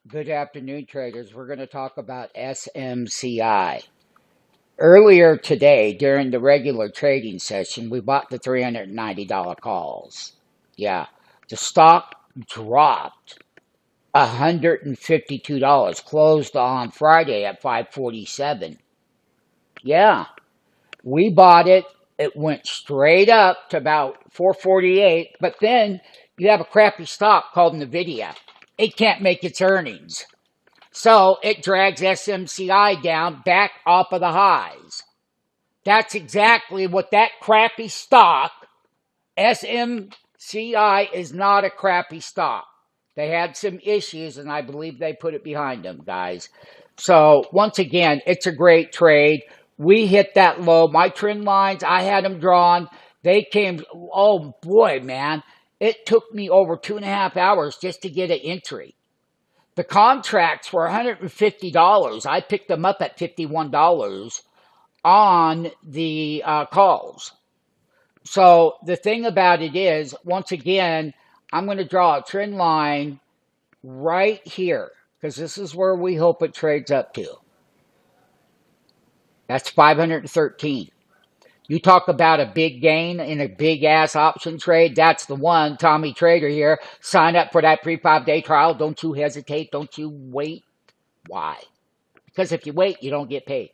Good afternoon, traders. We're going to talk about SMCI. Earlier today, during the regular trading session, we bought the $390 calls. Yeah, the stock dropped $152, closed on Friday at 547. Yeah, we bought it. It went straight up to about 448, but then you have a crappy stock called NVIDIA. It can't make its earnings. So it drags SMCI down back off of the highs. That's exactly what that crappy stock, SMCI, is not a crappy stock. They had some issues, and I believe they put it behind them, guys. So once again, it's a great trade. We hit that low. My trend lines, I had them drawn. They came, oh boy, man. It took me over 2.5 hours just to get an entry. The contracts were $150. I picked them up at $51 on the calls. So the thing about it is, once again, I'm going to draw a trend line right here because this is where we hope it trades up to. That's 513. You talk about a big gain in a big ass option trade. That's the one. Tommy Trader here. Sign up for that free 5-day trial. Don't you hesitate. Don't you wait. Why? Because if you wait, you don't get paid.